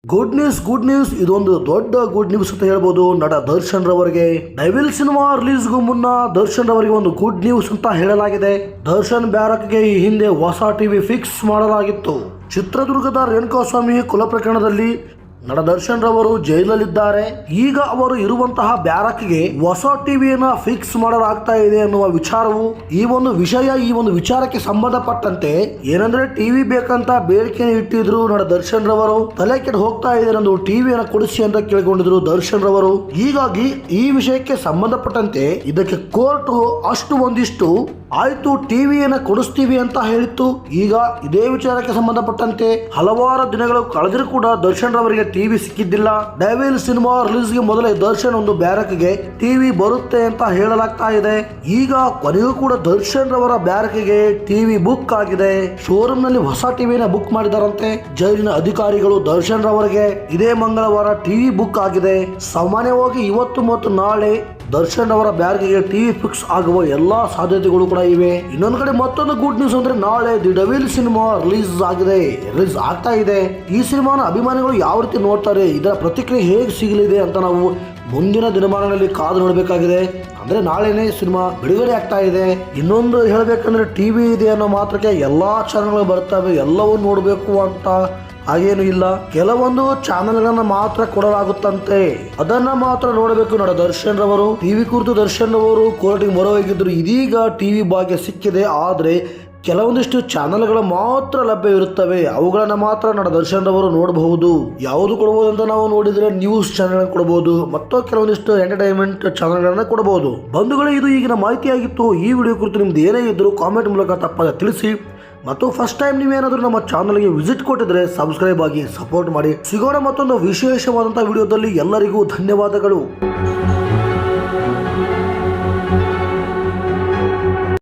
Good news ಇದೊಂದು ದೊಡ್ಡ good news ಅಂತ ಹೇಳ್ಬೋದು. ನಟ ದರ್ಶನ್ ರವರಿಗೆ ಡೈವಿಲ್ ಸಿನಿಮಾ ರಿಲೀಸ್ಗೂ ಮುನ್ನ ದರ್ಶನ್ ರವರಿಗೆ ಒಂದು ಗುಡ್ ನ್ಯೂಸ್ ಅಂತ ಹೇಳಲಾಗಿದೆ. ದರ್ಶನ್ ಬ್ಯಾರಕ್ಗೆ ಈ ಹಿಂದೆ ಹೊಸ ಟಿವಿ ಫಿಕ್ಸ್ ಮಾಡಲಾಗಿತ್ತು. ಚಿತ್ರದುರ್ಗದ ರೇಣುಕಾಸ್ವಾಮಿ ಕೊಲೆ ಪ್ರಕರಣದಲ್ಲಿ ನಟ ದರ್ಶನ್ ರವರು ಜೈಲಲ್ಲಿದ್ದಾರೆ. ಈಗ ಅವರು ಇರುವಂತಹ ಬ್ಯಾರಕ್ಗೆ ಹೊಸ ಟಿವಿಯನ್ನ ಫಿಕ್ಸ್ ಮಾಡಲಾಗ್ತಾ ಇದೆ ಅನ್ನುವ ವಿಚಾರವು ಈ ಒಂದು ವಿಚಾರಕ್ಕೆ ಸಂಬಂಧಪಟ್ಟಂತೆ ಏನಂದ್ರೆ ಟಿವಿ ಬೇಕಂತ ಬೇಡಿಕೆಯನ್ನು ಇಟ್ಟಿದ್ರು ನಟ ದರ್ಶನ್ ರವರು. ತಲೆ ಕೆಟ್ಟು ಹೋಗ್ತಾ ಇದೆ, ಒಂದು ಟಿವಿಯನ್ನ ಕೊಡಿಸಿ ಅಂತ ಕೇಳಿಕೊಂಡಿದ್ರು ದರ್ಶನ್ ರವರು. ಹೀಗಾಗಿ ಈ ವಿಷಯಕ್ಕೆ ಸಂಬಂಧಪಟ್ಟಂತೆ ಇದಕ್ಕೆ ಕೋರ್ಟ್ ಒಂದಿಷ್ಟು ಆಯ್ತು ಟಿವಿಯನ್ನ ಕೊಡಿಸ್ತೀವಿ ಅಂತ ಹೇಳಿತ್ತು. ಈಗ ಇದೇ ವಿಚಾರಕ್ಕೆ ಸಂಬಂಧಪಟ್ಟಂತೆ ಹಲವಾರು ದಿನಗಳು ಕಳೆದರೂ ಕೂಡ ದರ್ಶನ್ ರವರಿಗೆ ಟಿವಿ ಸಿಕ್ಕಿದ್ದಿಲ್ಲ. ಡೈವಿಲ್ ಸಿನಿಮಾ ರಿಲೀಸ್ಗೆ ಮೊದಲೇ ದರ್ಶನ್ ಒಂದು ಬ್ಯಾರಕ್ಗೆ ಟಿವಿ ಬರುತ್ತೆ ಅಂತ ಹೇಳಲಾಗ್ತಾ ಇದೆ. ಈಗ ಕೊನೆಗೂ ಕೂಡ ದರ್ಶನ್ ರವರ ಬ್ಯಾರಕ್ಗೆ ಟಿವಿ ಬುಕ್ ಆಗಿದೆ. ಶೋರೂಮ್ ನಲ್ಲಿ ಹೊಸ ಟಿವಿನ ಬುಕ್ ಮಾಡಿದಾರಂತೆ ಜೈಲಿನ ಅಧಿಕಾರಿಗಳು. ದರ್ಶನ್ ರವರಿಗೆ ಇದೇ ಮಂಗಳವಾರ ಟಿವಿ ಬುಕ್ ಆಗಿದೆ. ಸಾಮಾನ್ಯವಾಗಿ ಇವತ್ತು ಮತ್ತು ನಾಳೆ ದರ್ಶನ್ ಅವರ ಬ್ಯಾರ್ಗೆ ಟಿವಿ ಫಿಕ್ಸ್ ಆಗುವ ಎಲ್ಲಾ ಸಾಧ್ಯತೆಗಳು ಕೂಡ ಇವೆ. ಇನ್ನೊಂದು ಕಡೆ ಮತ್ತೊಂದು ಗುಡ್ ನ್ಯೂಸ್ ಅಂದ್ರೆ ನಾಳೆ ದಿ ಡೆವಿಲ್ ಸಿನಿಮಾ ರಿಲೀಸ್ ಆಗ್ತಾ ಇದೆ. ಈ ಸಿನಿಮಾನ ಅಭಿಮಾನಿಗಳು ಯಾವ ರೀತಿ ನೋಡ್ತಾರೆ, ಇದರ ಪ್ರತಿಕ್ರಿಯೆ ಹೇಗೆ ಸಿಗಲಿದೆ ಅಂತ ನಾವು ಮುಂದಿನ ದಿನಮಾನಗಳಲ್ಲಿ ಕಾದು ನೋಡಬೇಕಾಗಿದೆ. ಅಂದ್ರೆ ನಾಳೆನೇ ಸಿನಿಮಾ ಬಿಡುಗಡೆ ಆಗ್ತಾ ಇದೆ. ಇನ್ನೊಂದು ಹೇಳ್ಬೇಕಂದ್ರೆ ಟಿವಿ ಇದೆ ಅನ್ನೋ ಮಾತ್ರಕ್ಕೆ ಎಲ್ಲಾ ಚಾನೆಲ್ಗಳು ಬರ್ತವೆ, ಎಲ್ಲವೂ ನೋಡ್ಬೇಕು ಅಂತ ಹಾಗೇನು ಇಲ್ಲ. ಕೆಲವೊಂದು ಚಾನೆಲ್ಗಳನ್ನ ಮಾತ್ರ ಕೊಡಲಾಗುತ್ತಂತೆ, ಅದನ್ನ ಮಾತ್ರ ನೋಡಬೇಕು. ನಟ ದರ್ಶನ್ ರವರು ಟಿವಿ ಕುರಿತು ದರ್ಶನ್ ರವರು ಕೋರ್ಟಿಗೆ ಮೊರೆ ಹೋಗಿದ್ರು. ಇದೀಗ ಟಿವಿ ಭಾಗ್ಯ ಸಿಕ್ಕಿದೆ. ಆದ್ರೆ ಕೆಲವೊಂದಿಷ್ಟು ಚಾನೆಲ್ಗಳು ಮಾತ್ರ ಲಭ್ಯ ಇರುತ್ತವೆ, ಅವುಗಳನ್ನ ಮಾತ್ರ ನಟ ದರ್ಶನ್ ರವರು ನೋಡಬಹುದು. ಯಾವುದು ಕೊಡಬಹುದು ಅಂತ ನಾವು ನೋಡಿದ್ರೆ ನ್ಯೂಸ್ ಚಾನೆಲ್ ಕೊಡಬಹುದು, ಮತ್ತು ಕೆಲವೊಂದಿಷ್ಟು ಎಂಟರ್ಟೈನ್ಮೆಂಟ್ ಚಾನೆಲ್ಗಳನ್ನ ಕೊಡಬಹುದು. ಬಂಧುಗಳೇ, ಇದು ಈಗಿನ ಮಾಹಿತಿಯಾಗಿತ್ತು. ಈ ವಿಡಿಯೋ ಕುರಿತು ನಿಮ್ದು ಏನೇ ಇದ್ರು ಕಾಮೆಂಟ್ ಮೂಲಕ ತಪ್ಪದೆ ತಿಳಿಸಿ. ಮತ್ತು ಫಸ್ಟ್ ಟೈಮ್ ನೀವೇನಾದರೂ ನಮ್ಮ ಚಾನಲ್ಗೆ ವಿಸಿಟ್ ಕೊಟ್ಟಿದ್ರೆ ಸಬ್ಸ್ಕ್ರೈಬ್ ಆಗಿ ಸಪೋರ್ಟ್ ಮಾಡಿ. ಸಿಗೋಣ ಮತ್ತೊಂದು ವಿಶೇಷವಾದಂತಹ ವಿಡಿಯೋದಲ್ಲಿ. ಎಲ್ಲರಿಗೂ ಧನ್ಯವಾದಗಳು.